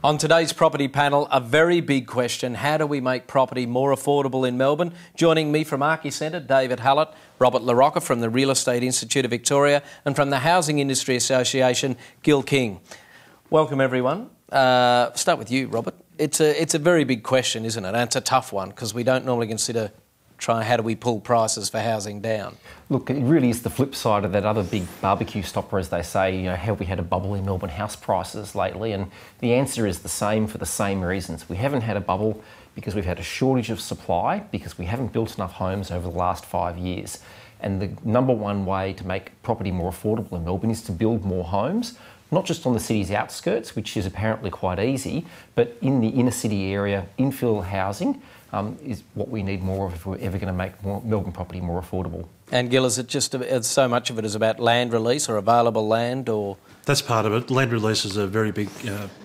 On today's property panel, a very big question: how do we make property more affordable in Melbourne? Joining me from Archie Centre, David Hallett, Robert LaRocca from the Real Estate Institute of Victoria, and from the Housing Industry Association, Gil King. Welcome everyone. Start with you, Robert. It's a very big question, isn't it? And it's a tough one because we don't normally consider how do we pull prices for housing down? Look, it really is the flip side of that other big barbecue stopper, as they say. You know, have we had a bubble in Melbourne house prices lately? And the answer is the same for the same reasons. We haven't had a bubble because we've had a shortage of supply, because we haven't built enough homes over the last 5 years. And the number one way to make property more affordable in Melbourne is to build more homes, not just on the city's outskirts, which is apparently quite easy, but in the inner city area. Infill housing is what we need more of if we're ever going to make Melbourne property more affordable. And Gil, is it just so much of it is about land release or available land, or? That's part of it. Land release is a very big,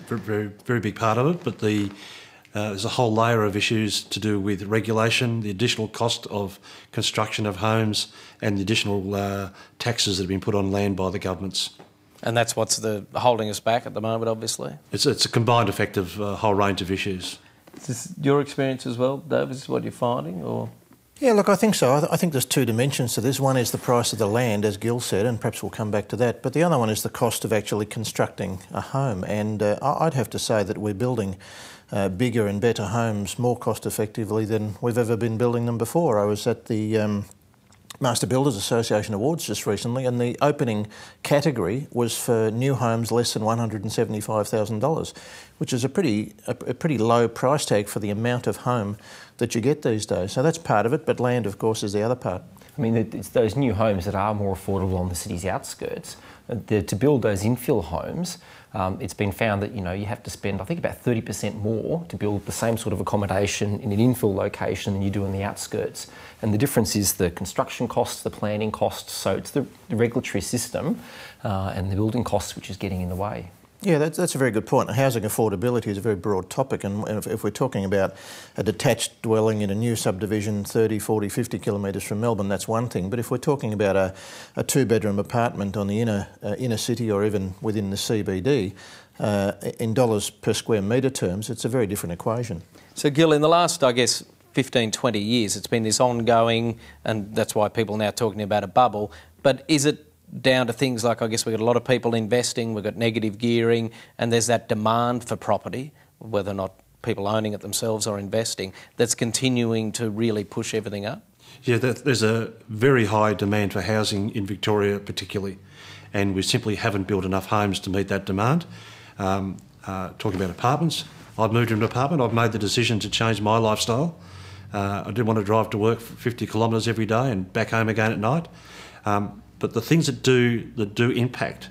very big part of it, but there's a whole layer of issues to do with regulation, the additional cost of construction of homes, and the additional taxes that have been put on land by the governments. And that's what's holding us back at the moment, obviously? It's a combined effect of a whole range of issues. Is this your experience as well, David? Is this what you're finding, or? Yeah, look, I think so. I think there's two dimensions to this. One is the price of the land, as Gil said, and perhaps we'll come back to that. But the other one is the cost of actually constructing a home. And I'd have to say that we're building bigger and better homes more cost effectively than we've ever been building them before. I was at the Master Builders Association Awards just recently, and the opening category was for new homes less than $175,000, which is a pretty low price tag for the amount of home that you get these days. So that's part of it, but land, of course, is the other part. I mean, it's those new homes that are more affordable on the city's outskirts. To build those infill homes, it's been found that, you know, you have to spend, I think, about 30% more to build the same sort of accommodation in an infill location than you do in the outskirts. And the difference is the construction costs, the planning costs, so it's the regulatory system and the building costs which is getting in the way. Yeah, that's a very good point. Housing affordability is a very broad topic, and if we're talking about a detached dwelling in a new subdivision 30, 40, 50 kilometres from Melbourne, that's one thing. But if we're talking about a two-bedroom apartment on the inner city or even within the CBD, in dollars per square metre terms, it's a very different equation. So, Gil, in the last, I guess, 15, 20 years, it's been this ongoing, and that's why people are now talking about a bubble, but is it down to things like, I guess we've got a lot of people investing, we've got negative gearing, and there's that demand for property, whether or not people owning it themselves or investing, that's continuing to really push everything up? Yeah, there's a very high demand for housing in Victoria particularly, and we simply haven't built enough homes to meet that demand. Talking about apartments, I've moved into an apartment. I've made the decision to change my lifestyle. I didn't want to drive to work for 50 kilometres every day and back home again at night. But the things that do impact,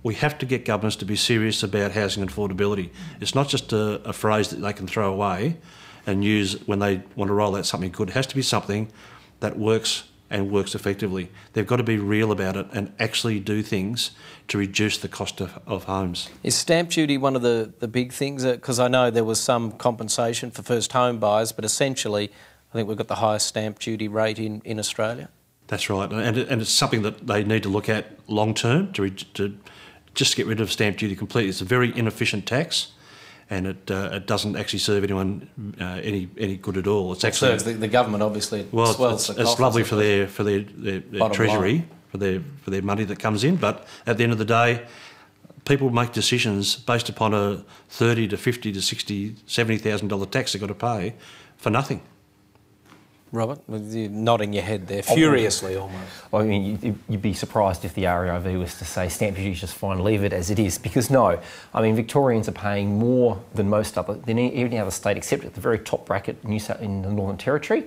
we have to get governments to be serious about housing and affordability. It's not just a phrase that they can throw away and use when they want to roll out something good. It has to be something that works and works effectively. They've got to be real about it and actually do things to reduce the cost of homes. Is stamp duty one of the big things? Because I know there was some compensation for first home buyers, but essentially I think we've got the highest stamp duty rate in Australia. That's right, and it's something that they need to look at long term to just get rid of stamp duty completely. It's a very inefficient tax, and it doesn't actually serve anyone any good at all. It's actually serves the government, obviously. Well, it's lovely for their treasury, for their money that comes in, but at the end of the day, people make decisions based upon a $30,000 to $50,000 to $60,000, $70,000 tax they've got to pay for nothing. Robert, you're nodding your head there, furiously almost. I mean, you'd be surprised if the REIV was to say stamp duty is just fine, leave it as it is, because no. I mean, Victorians are paying more than any other state except at the very top bracket in the Northern Territory,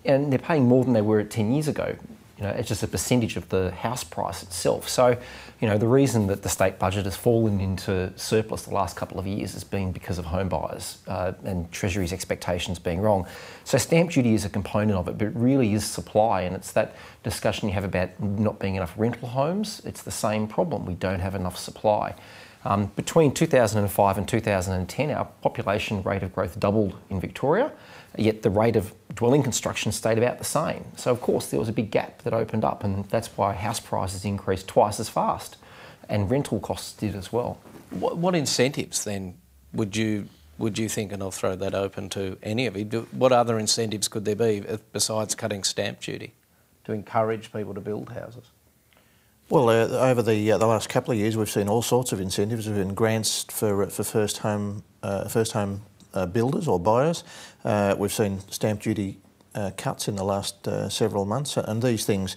and they're paying more than they were 10 years ago. You know, it's just a percentage of the house price itself. So, you know, the reason that the state budget has fallen into surplus the last couple of years has been because of home buyers and Treasury's expectations being wrong. So stamp duty is a component of it, but it really is supply, and it's that discussion you have about not being enough rental homes. It's the same problem. We don't have enough supply. Between 2005 and 2010, our population rate of growth doubled in Victoria, yet the rate of dwelling construction stayed about the same. So of course there was a big gap that opened up, and that's why house prices increased twice as fast, and rental costs did as well. What incentives then would you think, and I'll throw that open to any of you, what other incentives could there be besides cutting stamp duty to encourage people to build houses? Well, over the last couple of years, we've seen all sorts of incentives. We've been grants for first home builders or buyers. We've seen stamp duty cuts in the last several months, and these things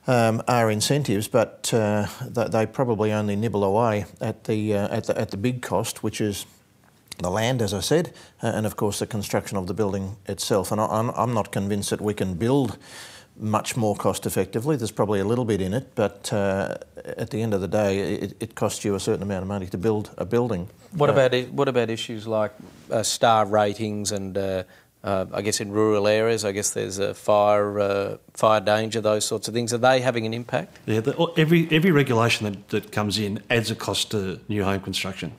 are incentives, but they probably only nibble away at the big cost, which is the land, as I said, and of course the construction of the building itself. And I'm not convinced that we can build much more cost effectively. There's probably a little bit in it, but at the end of the day, it costs you a certain amount of money to build a building. What about issues like star ratings and I guess in rural areas, I guess there's a fire danger, those sorts of things. Are they having an impact? Yeah, every regulation that comes in adds a cost to new home construction.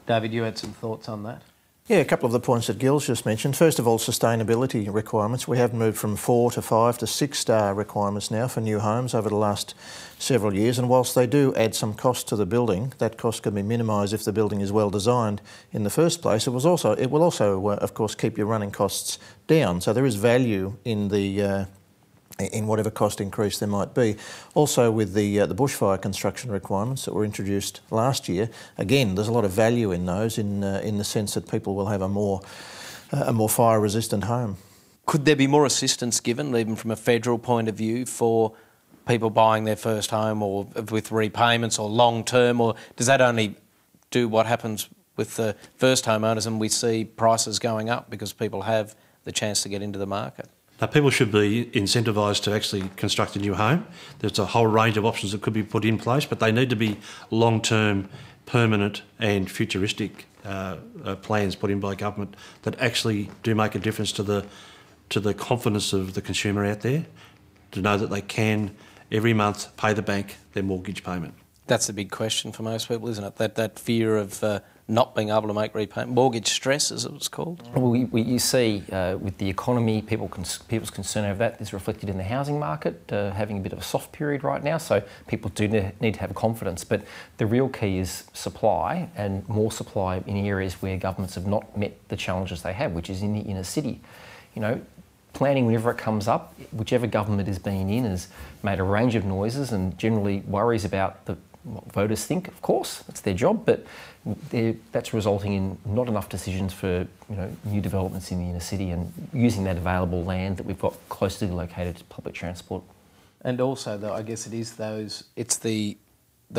David, you had some thoughts on that? Yeah, a couple of the points that Gil's just mentioned. First of all, sustainability requirements. We have moved from 4 to 5 to 6 star requirements now for new homes over the last several years, and whilst they do add some cost to the building, that cost can be minimised if the building is well designed in the first place. It will also, of course, keep your running costs down. So there is value in in whatever cost increase there might be. Also with the bushfire construction requirements that were introduced last year, again, there's a lot of value in those in the sense that people will have a more fire-resistant home. Could there be more assistance given, even from a federal point of view, for people buying their first home, or with repayments or long-term, or does that only do what happens with the first homeowners and we see prices going up because people have the chance to get into the market? Now, people should be incentivised to actually construct a new home. There's a whole range of options that could be put in place, but they need to be long-term, permanent and futuristic plans put in by government that actually do make a difference to the confidence of the consumer out there, to know that they can every month pay the bank their mortgage payment. That's the big question for most people, isn't it? That fear of not being able to make repayment, mortgage stress, as it was called. Well, you see with the economy, people's concern over that is reflected in the housing market, having a bit of a soft period right now. So people do need to have confidence. But the real key is supply, and more supply in areas where governments have not met the challenges they have, which is in the inner city. You know, planning, whenever it comes up, whichever government has been in, has made a range of noises and generally worries about what voters think, of course, that's their job, but that's resulting in not enough decisions for new developments in the inner city and using that available land that we've got closely located to public transport. And also, though, I guess it's the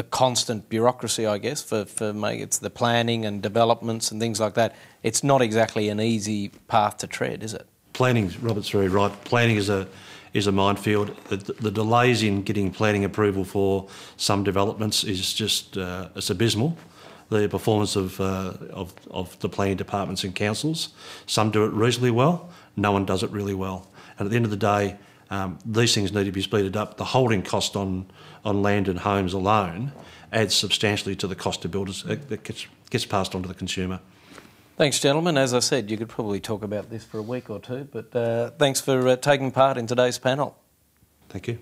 constant bureaucracy, I guess, it's the planning and developments and things like that. It's not exactly an easy path to tread, is it? Planning, Robert's very right. Planning is a minefield. The delays in getting planning approval for some developments is just it's abysmal. The performance of the planning departments and councils, some do it reasonably well, no one does it really well. And at the end of the day, these things need to be speeded up. The holding cost on land and homes alone adds substantially to the cost to builders that gets passed on to the consumer. Thanks, gentlemen. As I said, you could probably talk about this for a week or two, but thanks for taking part in today's panel. Thank you.